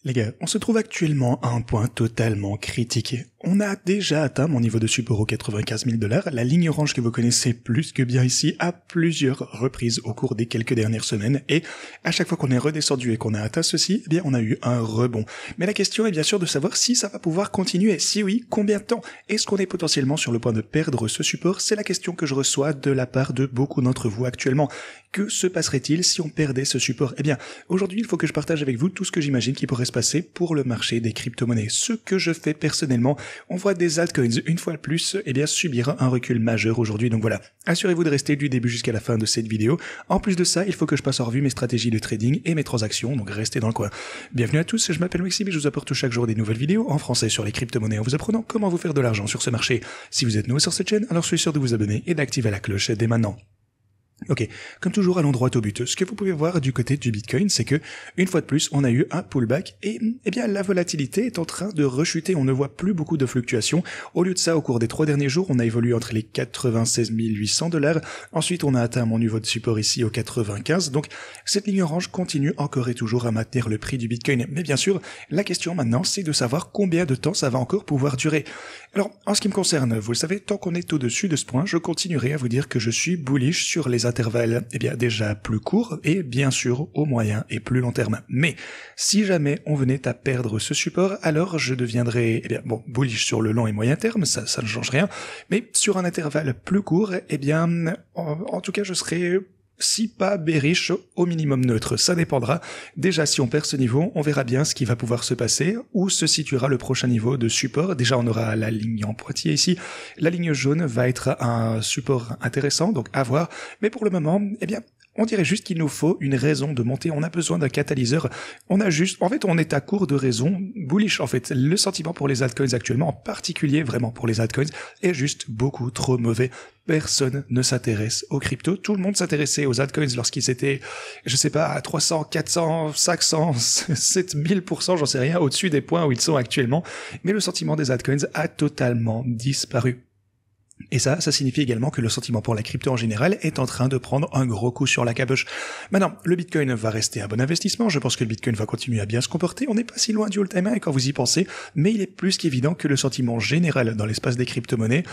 Les gars, on se trouve actuellement à un point totalement critique. On a déjà atteint mon niveau de support aux 95 000 $, la ligne orange que vous connaissez plus que bien ici, à plusieurs reprises au cours des quelques dernières semaines, et à chaque fois qu'on est redescendu et qu'on a atteint ceci, eh bien on a eu un rebond. Mais la question est bien sûr de savoir si ça va pouvoir continuer, si oui, combien de temps? Est-ce qu'on est potentiellement sur le point de perdre ce support? C'est la question que je reçois de la part de beaucoup d'entre vous actuellement. Que se passerait-il si on perdait ce support? Eh bien, aujourd'hui, il faut que je partage avec vous tout ce que j'imagine qui pourrait se passer pour le marché des crypto-monnaies. Ce que je fais personnellement, on voit des altcoins, une fois de plus, eh bien, subir un recul majeur aujourd'hui. Donc voilà, assurez-vous de rester du début jusqu'à la fin de cette vidéo. En plus de ça, il faut que je passe en revue mes stratégies de trading et mes transactions, donc restez dans le coin. Bienvenue à tous, je m'appelle Maxime et je vous apporte chaque jour des nouvelles vidéos en français sur les crypto-monnaies en vous apprenant comment vous faire de l'argent sur ce marché. Si vous êtes nouveau sur cette chaîne, alors soyez sûr de vous abonner et d'activer la cloche dès maintenant. Ok, comme toujours allons droit au but. Ce que vous pouvez voir du côté du Bitcoin, c'est que, une fois de plus, on a eu un pullback et, eh bien, la volatilité est en train de rechuter. On ne voit plus beaucoup de fluctuations. Au lieu de ça, au cours des 3 derniers jours, on a évolué entre les 96 800 $. Ensuite, on a atteint mon niveau de support ici au 95. Donc, cette ligne orange continue encore et toujours à maintenir le prix du Bitcoin. Mais bien sûr, la question maintenant, c'est de savoir combien de temps ça va encore pouvoir durer. Alors, en ce qui me concerne, vous le savez, tant qu'on est au-dessus de ce point, je continuerai à vous dire que je suis bullish sur les intervalles, eh bien, déjà plus courts et bien sûr au moyen et plus long terme. Mais, si jamais on venait à perdre ce support, alors je deviendrai, eh bien, bon, bullish sur le long et moyen terme, ça ne change rien, mais sur un intervalle plus court, eh bien, en tout cas, je serai si pas bearish, au minimum neutre. Ça dépendra. Déjà, si on perd ce niveau, on verra bien ce qui va pouvoir se passer, où se situera le prochain niveau de support. Déjà, on aura la ligne en pointillé ici. La ligne jaune va être un support intéressant, donc à voir. Mais pour le moment, eh bien, on dirait juste qu'il nous faut une raison de monter. On a besoin d'un catalyseur. On est à court de raisons bullish. En fait, le sentiment pour les altcoins actuellement, en particulier vraiment pour les altcoins, est juste beaucoup trop mauvais. Personne ne s'intéresse aux cryptos. Tout le monde s'intéressait aux altcoins lorsqu'ils étaient, je sais pas, à 300, 400, 500, 7000%, j'en sais rien, au-dessus des points où ils sont actuellement. Mais le sentiment des altcoins a totalement disparu. Et ça signifie également que le sentiment pour la crypto en général est en train de prendre un gros coup sur la caboche. Maintenant, le Bitcoin va rester un bon investissement, je pense que le Bitcoin va continuer à bien se comporter, on n'est pas si loin du all-time high quand vous y pensez, mais il est plus qu'évident que le sentiment général dans l'espace des crypto-monnaies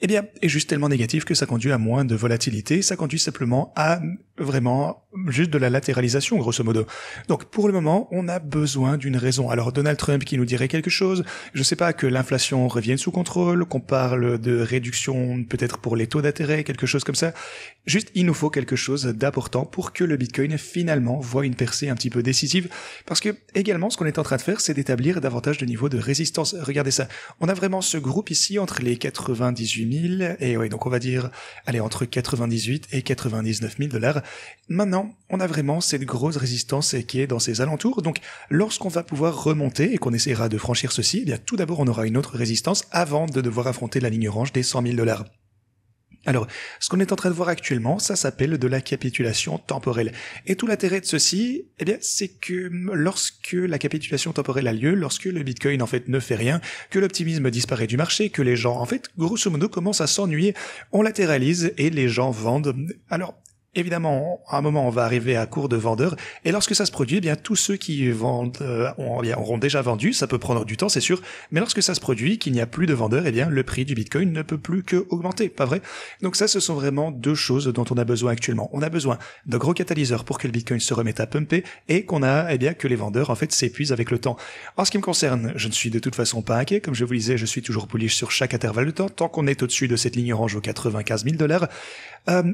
eh bien, est juste tellement négatif que ça conduit à moins de volatilité, ça conduit simplement à vraiment juste de la latéralisation, grosso modo. Donc, pour le moment, on a besoin d'une raison. Alors, Donald Trump qui nous dirait quelque chose, je sais pas, que l'inflation revienne sous contrôle, qu'on parle de réduction peut-être pour les taux d'intérêt, quelque chose comme ça. Juste, il nous faut quelque chose d'important pour que le Bitcoin, finalement, voit une percée un petit peu décisive. Parce que, également, ce qu'on est en train de faire, c'est d'établir davantage de niveaux de résistance. Regardez ça. On a vraiment ce groupe ici entre les 98 000, et ouais, donc on va dire, allez, entre 98 et 99 000 $. Maintenant, on a vraiment cette grosse résistance qui est dans ces alentours, donc lorsqu'on va pouvoir remonter et qu'on essaiera de franchir ceci, eh bien tout d'abord on aura une autre résistance avant de devoir affronter la ligne orange des 100 000 $. Alors, ce qu'on est en train de voir actuellement, ça s'appelle de la capitulation temporelle. Et tout l'intérêt de ceci, eh bien, c'est que lorsque la capitulation temporelle a lieu, lorsque le Bitcoin, en fait, ne fait rien, que l'optimisme disparaît du marché, que les gens, en fait, grosso modo, commencent à s'ennuyer, on latéralise et les gens vendent. Alors, évidemment, à un moment, on va arriver à court de vendeurs, et lorsque ça se produit, eh bien, tous ceux qui vendent auront déjà vendu, ça peut prendre du temps, c'est sûr, mais lorsque ça se produit, qu'il n'y a plus de vendeurs, eh bien, le prix du Bitcoin ne peut plus que augmenter, pas vrai? Donc ça, ce sont vraiment deux choses dont on a besoin actuellement. On a besoin d'un gros catalyseur pour que le Bitcoin se remette à pumper, et qu'on a, eh bien, que les vendeurs, en fait, s'épuisent avec le temps. En ce qui me concerne, je ne suis de toute façon pas inquiet, comme je vous le disais, je suis toujours bullish sur chaque intervalle de temps, tant qu'on est au-dessus de cette ligne orange aux 95 000 $.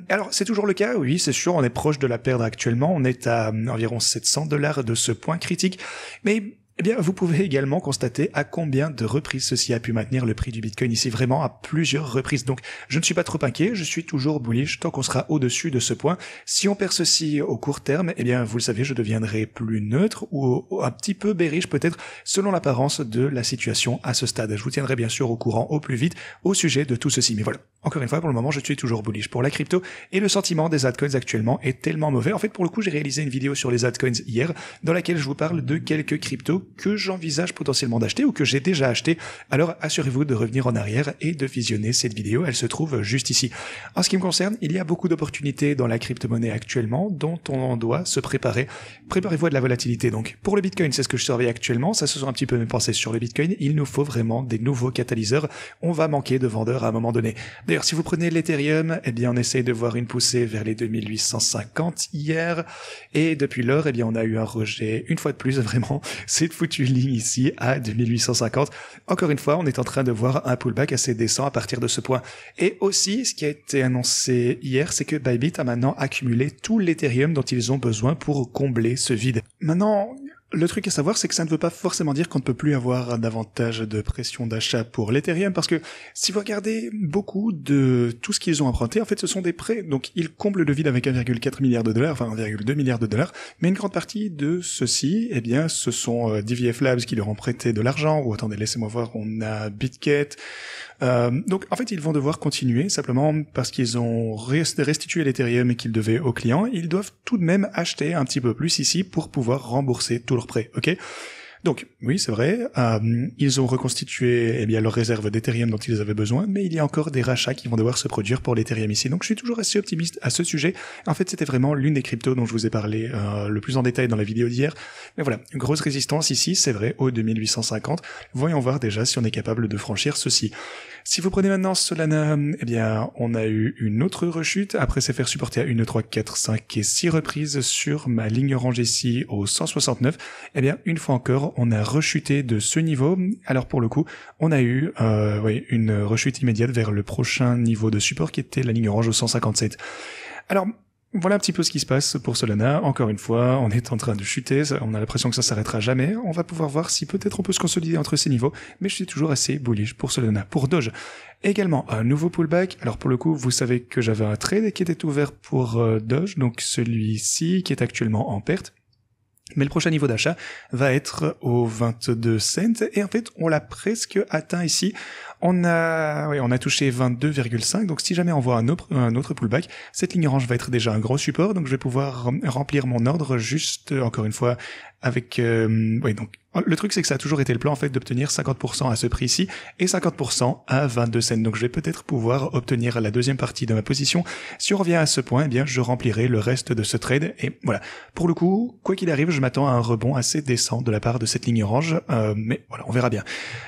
Alors, c'est toujours le cas, oui, c'est sûr, on est proche de la perdre actuellement, on est à environ 700 $ de ce point critique, mais eh bien, vous pouvez également constater à combien de reprises ceci a pu maintenir le prix du Bitcoin ici, vraiment à plusieurs reprises. Donc, je ne suis pas trop inquiet, je suis toujours bullish tant qu'on sera au-dessus de ce point. Si on perd ceci au court terme, eh bien, vous le savez, je deviendrai plus neutre ou un petit peu bearish peut-être, selon l'apparence de la situation à ce stade. Je vous tiendrai bien sûr au courant au plus vite au sujet de tout ceci. Mais voilà, encore une fois, pour le moment, je suis toujours bullish pour la crypto et le sentiment des altcoins actuellement est tellement mauvais. En fait, pour le coup, j'ai réalisé une vidéo sur les altcoins hier dans laquelle je vous parle de quelques cryptos que j'envisage potentiellement d'acheter ou que j'ai déjà acheté. Alors, assurez-vous de revenir en arrière et de visionner cette vidéo. Elle se trouve juste ici. En ce qui me concerne, il y a beaucoup d'opportunités dans la crypto-monnaie actuellement dont on doit se préparer. Préparez-vous à de la volatilité. Donc, pour le Bitcoin, c'est ce que je surveille actuellement. Ça se sont un petit peu mes pensées sur le Bitcoin. Il nous faut vraiment des nouveaux catalyseurs. On va manquer de vendeurs à un moment donné. D'ailleurs, si vous prenez l'Ethereum, eh bien, on essaye de voir une poussée vers les 2850 hier. Et depuis lors, eh bien, on a eu un rejet, une fois de plus, vraiment, cette foutue ligne ici à 2850. Encore une fois, on est en train de voir un pullback assez décent à partir de ce point. Et aussi, ce qui a été annoncé hier, c'est que Bybit a maintenant accumulé tout l'Ethereum dont ils ont besoin pour combler ce vide. Maintenant, le truc à savoir, c'est que ça ne veut pas forcément dire qu'on ne peut plus avoir davantage de pression d'achat pour l'Ethereum, parce que si vous regardez beaucoup de tout ce qu'ils ont emprunté, en fait, ce sont des prêts. Donc, ils comblent le vide avec 1,4 milliard de dollars, enfin 1,2 milliard de dollars, mais une grande partie de ceci, eh bien, ce sont DVF Labs qui leur ont prêté de l'argent, ou attendez, laissez-moi voir, on a Bitget. Donc, en fait, ils vont devoir continuer, simplement parce qu'ils ont restitué l'Ethereum et qu'ils devaient aux clients. Ils doivent tout de même acheter un petit peu plus ici pour pouvoir rembourser tout leur prêt, ok ? Donc, oui, c'est vrai, ils ont reconstitué eh bien leurs réserves d'Ethereum dont ils avaient besoin, mais il y a encore des rachats qui vont devoir se produire pour l'Ethereum ici. Donc, je suis toujours assez optimiste à ce sujet. En fait, c'était vraiment l'une des cryptos dont je vous ai parlé le plus en détail dans la vidéo d'hier. Mais voilà, une grosse résistance ici, c'est vrai, au 2850. Voyons voir déjà si on est capable de franchir ceci. Si vous prenez maintenant Solana, eh bien, on a eu une autre rechute. Après s'est fait supporter à 1, 3, 4, 5 et 6 reprises sur ma ligne orange ici au 169. Eh bien, une fois encore, on a rechuté de ce niveau. Alors pour le coup, on a eu une rechute immédiate vers le prochain niveau de support qui était la ligne orange au 157. Alors, voilà un petit peu ce qui se passe pour Solana. Encore une fois, on est en train de chuter. On a l'impression que ça s'arrêtera jamais. On va pouvoir voir si peut-être on peut se consolider entre ces niveaux. Mais je suis toujours assez bullish pour Solana. Pour Doge, également un nouveau pullback. Alors pour le coup, vous savez que j'avais un trade qui était ouvert pour Doge. Donc celui-ci qui est actuellement en perte. Mais le prochain niveau d'achat va être au 22 cents. Et en fait, on l'a presque atteint ici. On a touché 22,5. Donc, si jamais on voit un autre pullback, cette ligne orange va être déjà un gros support. Donc, je vais pouvoir remplir mon ordre juste, encore une fois, avec, donc, le truc, c'est que ça a toujours été le plan, en fait, d'obtenir 50% à ce prix-ci et 50% à 22 cents. Donc, je vais peut-être pouvoir obtenir la deuxième partie de ma position. Si on revient à ce point, eh bien, je remplirai le reste de ce trade. Et voilà. Pour le coup, quoi qu'il arrive, je m'attends à un rebond assez décent de la part de cette ligne orange. Mais voilà, on verra bien.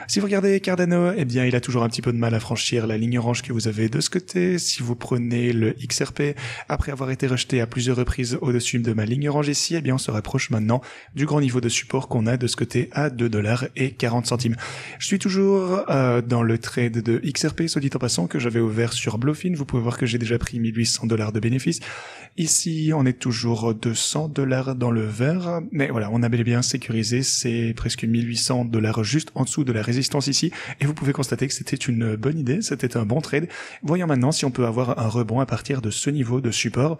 Si vous regardez Cardano, eh bien, il a toujours un petit peu de mal à franchir la ligne orange que vous avez de ce côté. Si vous prenez le XRP, après avoir été rejeté à plusieurs reprises au-dessus de ma ligne orange ici, eh bien, on se rapproche maintenant du grand niveau de support qu'on a de ce côté à 2,40$. Je suis toujours dans le trade de XRP, soit dit en passant, que j'avais ouvert sur Bluefin. Vous pouvez voir que j'ai déjà pris $1,800 de bénéfices. Ici, on est toujours $200 dans le vert. Mais voilà, on a bel et bien sécurisé. C'est presque $1,800 juste en dessous de la résistance ici. Et vous pouvez constater que c'était une bonne idée. C'était un bon trade. Voyons maintenant si on peut avoir un rebond à partir de ce niveau de support.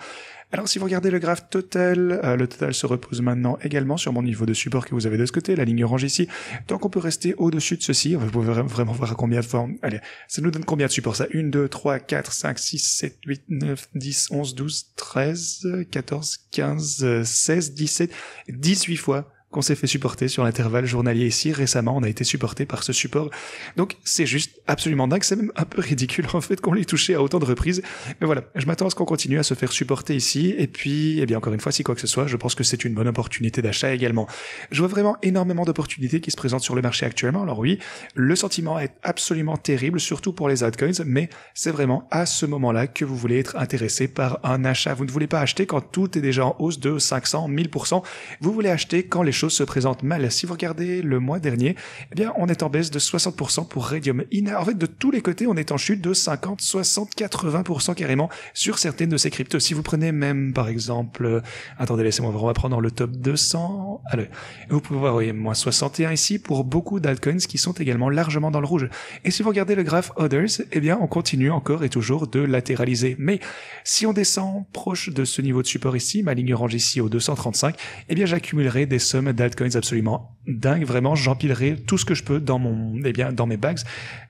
Alors si vous regardez le graphe total, le total se repose maintenant également sur mon niveau de support que vous avez de ce côté, la ligne orange ici. Tant qu'on peut rester au-dessus de ceci, vous pouvez vraiment voir à combien de fois... Allez, ça nous donne combien de supports ça? 1, 2, 3, 4, 5, 6, 7, 8, 9, 10, 11, 12, 13, 14, 15, 16, 17, 18 fois qu'on s'est fait supporter sur l'intervalle journalier ici. Récemment, on a été supporté par ce support. Donc, c'est juste absolument dingue. C'est même un peu ridicule, en fait, qu'on l'ait touché à autant de reprises. Mais voilà, je m'attends à ce qu'on continue à se faire supporter ici. Et puis, eh bien, encore une fois, si quoi que ce soit, je pense que c'est une bonne opportunité d'achat également. Je vois vraiment énormément d'opportunités qui se présentent sur le marché actuellement. Alors oui, le sentiment est absolument terrible, surtout pour les altcoins, mais c'est vraiment à ce moment-là que vous voulez être intéressé par un achat. Vous ne voulez pas acheter quand tout est déjà en hausse de 500, 1000%. Vous voulez acheter quand les choses se présentent mal. Si vous regardez le mois dernier, eh bien, on est en baisse de 60% pour Raydium. En fait, de tous les côtés, on est en chute de 50, 60, 80% carrément sur certaines de ces cryptos. Si vous prenez même, par exemple, attendez, laissez-moi voir, on va prendre le top 200. Allez, vous pouvez voir, oui, moins 61 ici pour beaucoup d'altcoins qui sont également largement dans le rouge. Et si vous regardez le graphe Others, eh bien, on continue encore et toujours de latéraliser. Mais si on descend proche de ce niveau de support ici, ma ligne orange ici au 235, eh bien, j'accumulerai des sommes d'altcoins absolument dingue. Vraiment, j'empilerai tout ce que je peux dans dans mes bags.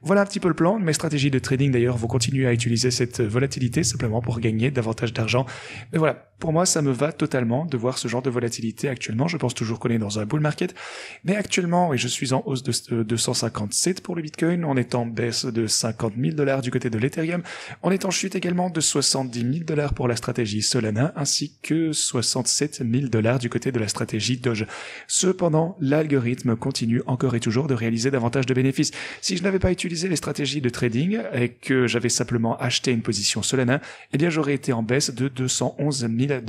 Voilà un petit peu le plan. Mes stratégies de trading d'ailleurs vont continuer à utiliser cette volatilité simplement pour gagner davantage d'argent. Mais voilà, pour moi, ça me va totalement de voir ce genre de volatilité actuellement. Je pense toujours qu'on est dans un bull market. Mais actuellement, oui, je suis en hausse de 257 pour le Bitcoin. On est en baisse de 50 000 $ du côté de l'Ethereum. On est en chute également de 70 000 $ pour la stratégie Solana, ainsi que 67 000 $ du côté de la stratégie Doge. Cependant, l'algorithme continue encore et toujours de réaliser davantage de bénéfices. Si je n'avais pas utilisé les stratégies de trading et que j'avais simplement acheté une position Solana, eh bien j'aurais été en baisse de 211 000 $.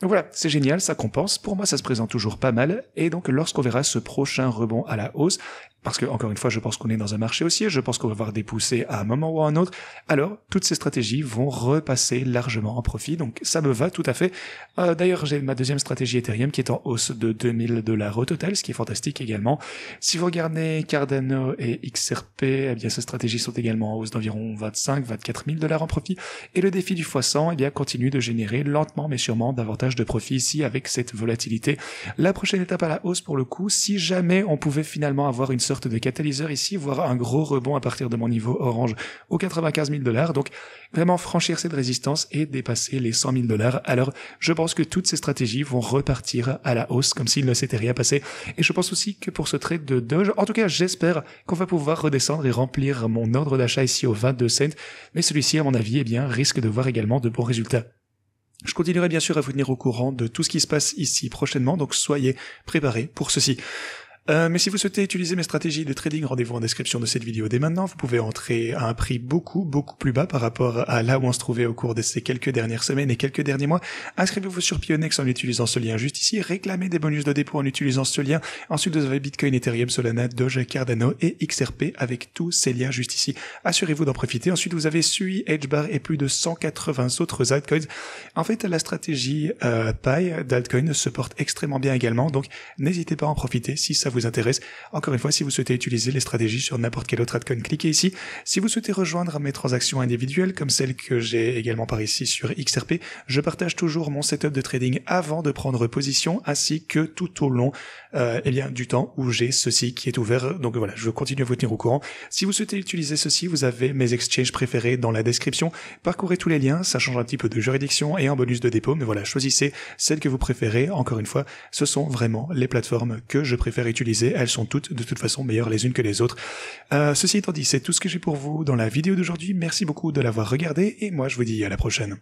Donc voilà, c'est génial, ça compense. Pour moi, ça se présente toujours pas mal. Et donc, lorsqu'on verra ce prochain rebond à la hausse, parce que, encore une fois, je pense qu'on est dans un marché haussier, je pense qu'on va avoir des poussées à un moment ou à un autre, alors toutes ces stratégies vont repasser largement en profit, donc ça me va tout à fait. D'ailleurs, j'ai ma deuxième stratégie Ethereum qui est en hausse de 2000 $ au total, ce qui est fantastique également. Si vous regardez Cardano et XRP, eh bien ces stratégies sont également en hausse d'environ 25-24 000 $ en profit, et le défi du x100 eh bien, continue de générer lentement mais sûrement davantage de profit ici avec cette volatilité. La prochaine étape à la hausse pour le coup, si jamais on pouvait finalement avoir une sorte de catalyseur ici, voire un gros rebond à partir de mon niveau orange aux 95 000 $, donc vraiment franchir cette résistance et dépasser les 100 000 $. Alors je pense que toutes ces stratégies vont repartir à la hausse comme s'il ne s'était rien passé, et je pense aussi que pour ce trade de Doge, en tout cas j'espère qu'on va pouvoir redescendre et remplir mon ordre d'achat ici aux 22 cents, mais celui-ci à mon avis eh bien, risque de voir également de bons résultats. Je continuerai bien sûr à vous tenir au courant de tout ce qui se passe ici prochainement, donc soyez préparés pour ceci. Mais si vous souhaitez utiliser mes stratégies de trading, rendez-vous en description de cette vidéo dès maintenant. Vous pouvez entrer à un prix beaucoup plus bas par rapport à là où on se trouvait au cours de ces quelques dernières semaines et quelques derniers mois. Inscrivez-vous sur Pionex en utilisant ce lien juste ici. Réclamez des bonus de dépôt en utilisant ce lien. Ensuite, vous avez Bitcoin, Ethereum, Solana, Doge, Cardano et XRP avec tous ces liens juste ici. Assurez-vous d'en profiter. Ensuite, vous avez Sui, HBAR et plus de 180 autres altcoins. En fait, la stratégie Pi d'altcoin se porte extrêmement bien également. Donc, n'hésitez pas à en profiter si ça vous intéresse. Encore une fois, si vous souhaitez utiliser les stratégies sur n'importe quel autre altcoin, cliquez ici. Si vous souhaitez rejoindre mes transactions individuelles, comme celles que j'ai également par ici sur XRP, je partage toujours mon setup de trading avant de prendre position, ainsi que tout au long du temps où j'ai ceci qui est ouvert. Donc voilà, je continue à vous tenir au courant. Si vous souhaitez utiliser ceci, vous avez mes exchanges préférés dans la description. Parcourez tous les liens, ça change un petit peu de juridiction et un bonus de dépôt, mais voilà, choisissez celle que vous préférez. Encore une fois, ce sont vraiment les plateformes que je préfère utiliser. Elles sont toutes de toute façon meilleures les unes que les autres. Ceci étant dit, c'est tout ce que j'ai pour vous dans la vidéo d'aujourd'hui. Merci beaucoup de l'avoir regardé et moi je vous dis à la prochaine.